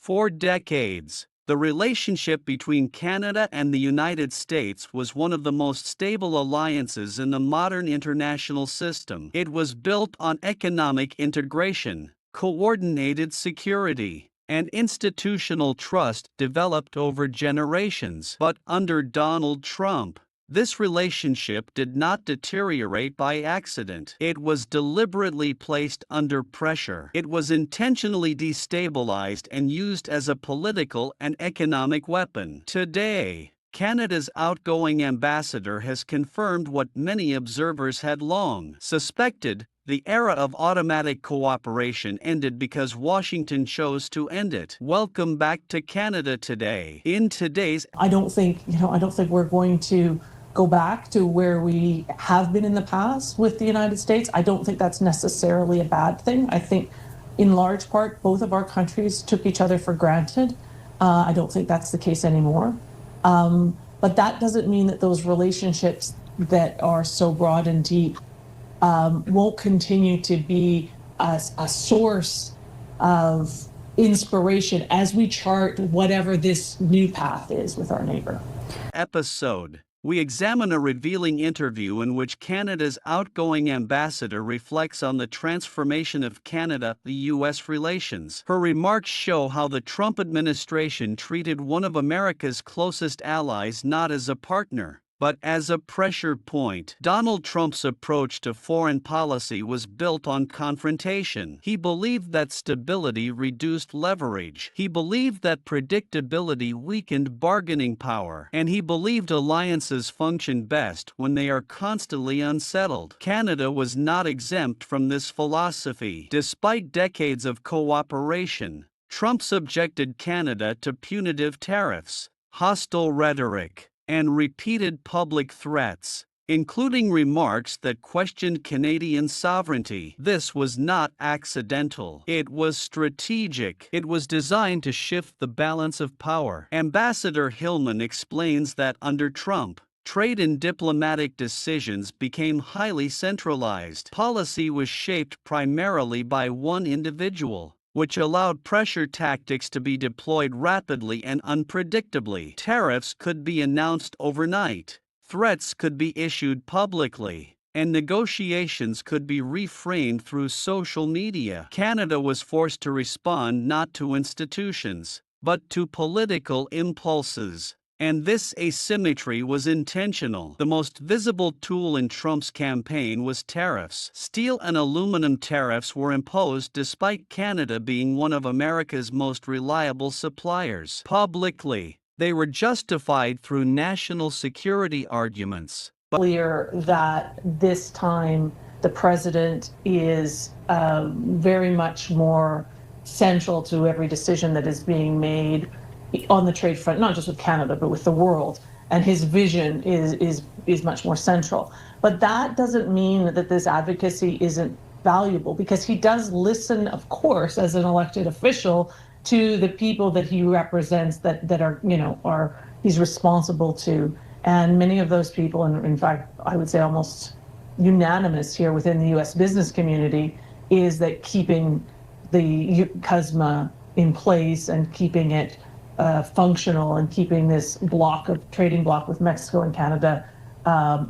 For decades, the relationship between Canada and the United States was one of the most stable alliances in the modern international system. It was built on economic integration, coordinated security, and institutional trust developed over generations. But under Donald Trump, this relationship did not deteriorate by accident. It was deliberately placed under pressure. It was intentionally destabilized and used as a political and economic weapon. Today, Canada's outgoing ambassador has confirmed what many observers had long suspected. The era of automatic cooperation ended because Washington chose to end it. Welcome back to Canada Today. In today's I don't think we're going to go back to where we have been in the past with the United States. I don't think that's necessarily a bad thing. I think in large part, both of our countries took each other for granted. I don't think that's the case anymore. But that doesn't mean that those relationships that are so broad and deep won't continue to be a source of inspiration as we chart whatever this new path is with our neighbor. Episode, we examine a revealing interview in which Canada's outgoing ambassador reflects on the transformation of Canada-U.S. relations. Her remarks show how the Trump administration treated one of America's closest allies not as a partner, but as a pressure point. Donald Trump's approach to foreign policy was built on confrontation. He believed that stability reduced leverage. He believed that predictability weakened bargaining power. And he believed alliances function best when they are constantly unsettled. Canada was not exempt from this philosophy. Despite decades of cooperation, Trump subjected Canada to punitive tariffs, hostile rhetoric, and repeated public threats, including remarks that questioned Canadian sovereignty. This was not accidental. It was strategic. It was designed to shift the balance of power. Ambassador Hillman explains that under Trump, trade and diplomatic decisions became highly centralized. Policy was shaped primarily by one individual, which allowed pressure tactics to be deployed rapidly and unpredictably. Tariffs could be announced overnight, threats could be issued publicly, and negotiations could be reframed through social media. Canada was forced to respond not to institutions, but to political impulses. And this asymmetry was intentional. The most visible tool in Trump's campaign was tariffs. Steel and aluminum tariffs were imposed despite Canada being one of America's most reliable suppliers. Publicly, they were justified through national security arguments. Clear that this time the president is very much more central to every decision that is being made on the trade front, not just with Canada, but with the world. And his vision is much more central. But that doesn't mean that this advocacy isn't valuable, because he does listen, of course, as an elected official, to the people that he represents, that are he's responsible to. And many of those people, and in fact, I would say almost unanimous here within the U.S. business community, is that keeping the CUSMA in place and keeping it functional and keeping this trading block with Mexico and Canada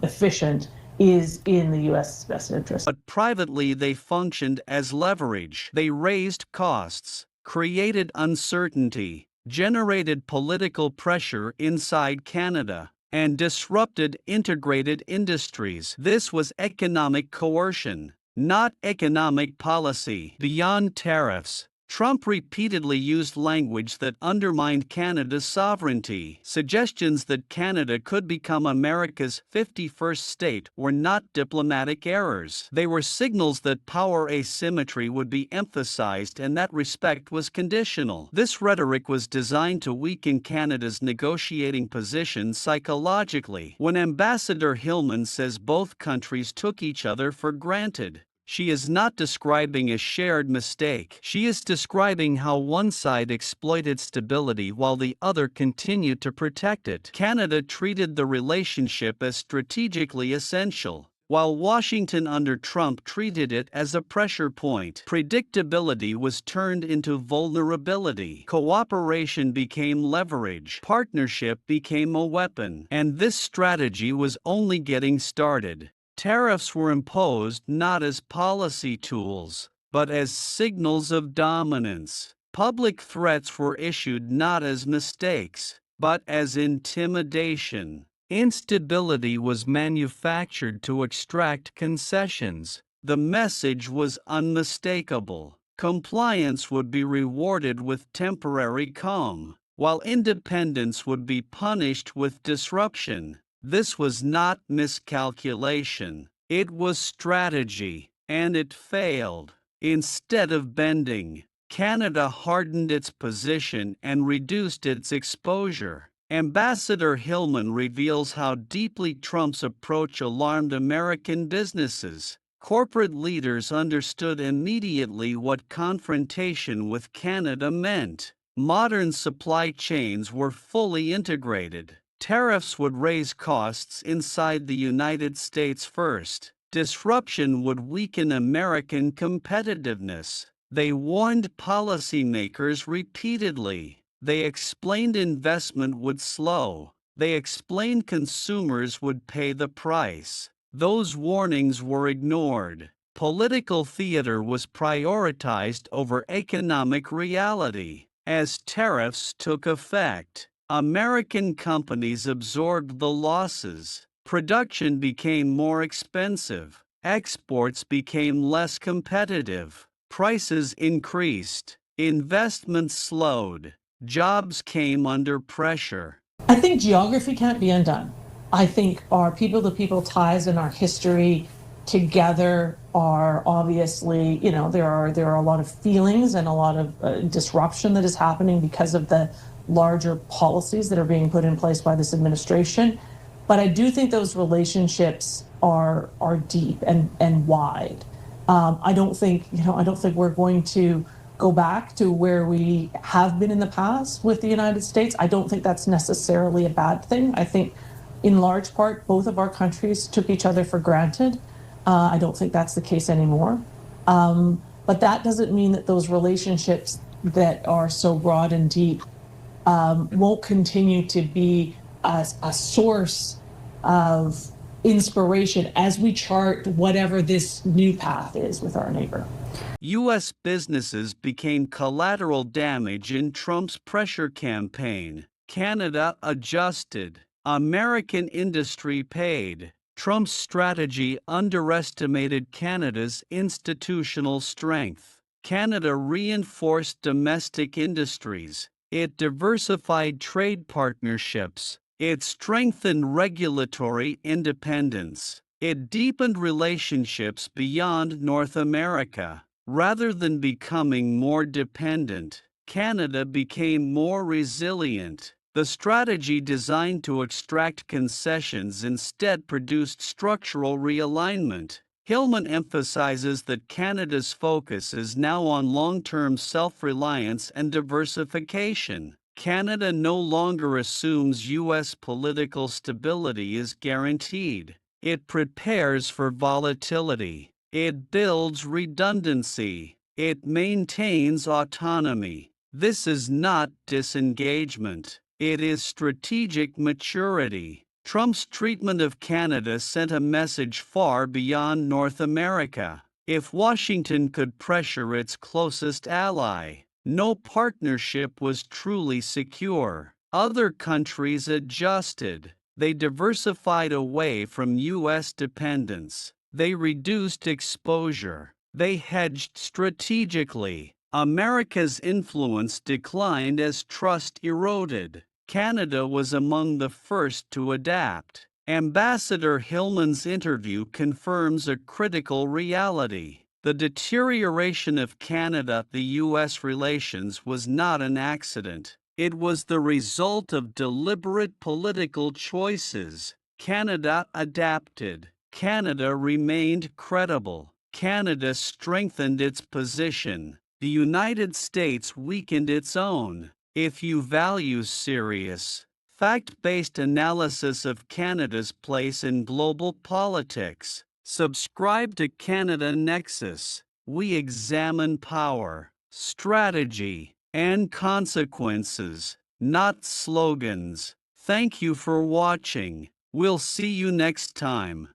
efficient is in the U.S.'s best interest. But privately, they functioned as leverage. They raised costs, created uncertainty, generated political pressure inside Canada, and disrupted integrated industries. This was economic coercion, not economic policy. Beyond tariffs, Trump repeatedly used language that undermined Canada's sovereignty. Suggestions that Canada could become America's 51st state were not diplomatic errors. They were signals that power asymmetry would be emphasized and that respect was conditional. This rhetoric was designed to weaken Canada's negotiating position psychologically. When Ambassador Hillman says both countries took each other for granted, she is not describing a shared mistake. She is describing how one side exploited stability while the other continued to protect it. Canada treated the relationship as strategically essential, while Washington under Trump treated it as a pressure point. Predictability was turned into vulnerability. Cooperation became leverage. Partnership became a weapon. And this strategy was only getting started. Tariffs were imposed not as policy tools, but as signals of dominance. Public threats were issued not as mistakes, but as intimidation. Instability was manufactured to extract concessions. The message was unmistakable. Compliance would be rewarded with temporary calm, while independence would be punished with disruption. This was not miscalculation. It was strategy, and it failed. Instead of bending, Canada hardened its position and reduced its exposure. Ambassador Hillman reveals how deeply Trump's approach alarmed American businesses. Corporate leaders understood immediately what confrontation with Canada meant. Modern supply chains were fully integrated. Tariffs would raise costs inside the United States first. Disruption would weaken American competitiveness. They warned policymakers repeatedly. They explained investment would slow. They explained consumers would pay the price. Those warnings were ignored. Political theater was prioritized over economic reality. As tariffs took effect, American companies absorbed the losses. Production became more expensive. Exports became less competitive. Prices increased. Investment slowed. Jobs came under pressure. I think geography can't be undone. I think our people-to-people ties and our history together are obviously, there are a lot of feelings and a lot of disruption that is happening because of the larger policies that are being put in place by this administration. But I do think those relationships are deep and wide. I don't think we're going to go back to where we have been in the past with the United States. I don't think that's necessarily a bad thing. I think in large part, both of our countries took each other for granted. I don't think that's the case anymore. But that doesn't mean that those relationships that are so broad and deep won't continue to be a source of inspiration as we chart whatever this new path is with our neighbor. U.S. businesses became collateral damage in Trump's pressure campaign. Canada adjusted. American industry paid. Trump's strategy underestimated Canada's institutional strength. Canada reinforced domestic industries. It diversified trade partnerships. It strengthened regulatory independence. It deepened relationships beyond North America. Rather than becoming more dependent, Canada became more resilient. The strategy designed to extract concessions instead produced structural realignment. Hillman emphasizes that Canada's focus is now on long-term self-reliance and diversification. Canada no longer assumes U.S. political stability is guaranteed. It prepares for volatility. It builds redundancy. It maintains autonomy. This is not disengagement. It is strategic maturity. Trump's treatment of Canada sent a message far beyond North America. If Washington could pressure its closest ally, no partnership was truly secure. Other countries adjusted. They diversified away from U.S. dependence. They reduced exposure. They hedged strategically. America's influence declined as trust eroded. Canada was among the first to adapt. Ambassador Hillman's interview confirms a critical reality. The deterioration of Canada-the-U.S. relations was not an accident. It was the result of deliberate political choices. Canada adapted. Canada remained credible. Canada strengthened its position. The United States weakened its own. If you value serious, fact-based analysis of Canada's place in global politics, Subscribe to Canada Nexus. We examine power, strategy, and consequences, not slogans. Thank you for watching. We'll see you next time.